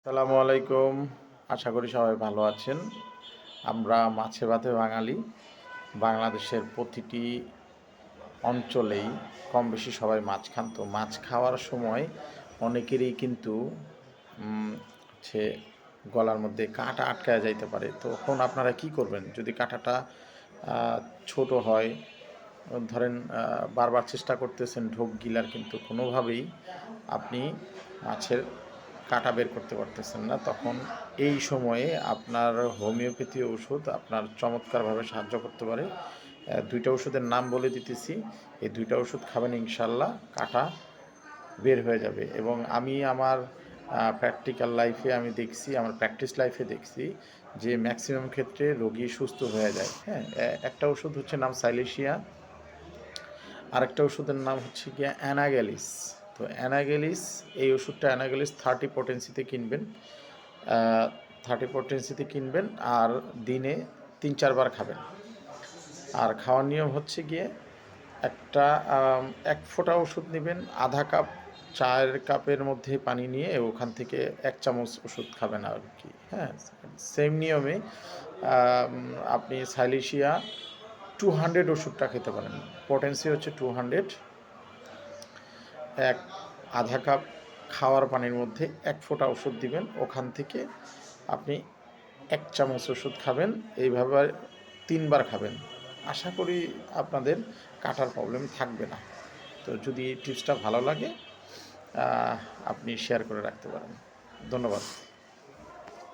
আসসালামু আলাইকুম। আশা করি সবাই ভালো আছেন। আমরা মাছে ভাতে বাঙালি। বাংলাদেশের প্রতিটি অঞ্চলেই কম বেশি সবাই মাছ খান। তো মাছ খাওয়ার সময় অনেকেরই কিন্তু হচ্ছে গলার মধ্যে কাঁটা আটকায়া যাইতে পারে। তখন আপনারা কি করবেন? যদি কাঁটাটা ছোট হয়, ধরেন বারবার চেষ্টা করতেছেন ঢোক গিলার, কিন্তু কোনোভাবেই আপনি মাছের কাঁটা বের করতে পারতেছেন না, তখন এই সময়ে আপনার হোমিওপ্যাথি ওষুধ আপনার চমৎকারভাবে সাহায্য করতে পারে। দুইটা ওষুধের নাম বলে দিতেছি। এই দুইটা ওষুধ খাবেন, ইনশাল্লাহ কাঁটা বের হয়ে যাবে। এবং আমি আমার প্র্যাকটিক্যাল লাইফে আমি দেখছি, আমার প্র্যাকটিস লাইফে দেখছি যে ম্যাক্সিমাম ক্ষেত্রে রোগী সুস্থ হয়ে যায়। হ্যাঁ, একটা ওষুধ হচ্ছে নাম সাইলেশিয়া, আরেকটা ওষুধের নাম হচ্ছে গিয়ে অ্যানাগেলিস। তো অ্যানাগেলিস, এই ওষুধটা অ্যানাগেলিস 30 পটেন্সিতে কিনবেন, 30 পটেন্সিতে কিনবেন, আর দিনে 3-4 বার খাবেন। আর খাওয়ার নিয়ম হচ্ছে গিয়ে একটা 1 ফোঁটা ওষুধ নেবেন, আধা কাপ চায়ের কাপের মধ্যে পানি নিয়ে ওখান থেকে 1 চামচ ওষুধ খাবেন আর কি। হ্যাঁ, সেম নিয়মে আপনি সাইলেশিয়া 200 ওষুধটা খেতে পারেন। পটেন্সি হচ্ছে 200। আধা কাপ খাওয়ার পানির মধ্যে 1 ফোঁটা ওষুধ দিবেন, ওখান থেকে আপনি 1 চামচ ওষুধ খাবেন। এইভাবে 3 বার খাবেন। আশা করি আপনাদের কাটার প্রবলেম থাকবে না। তো যদি এই টিপসটা ভালো লাগে, আপনি শেয়ার করে রাখতে পারেন। ধন্যবাদ।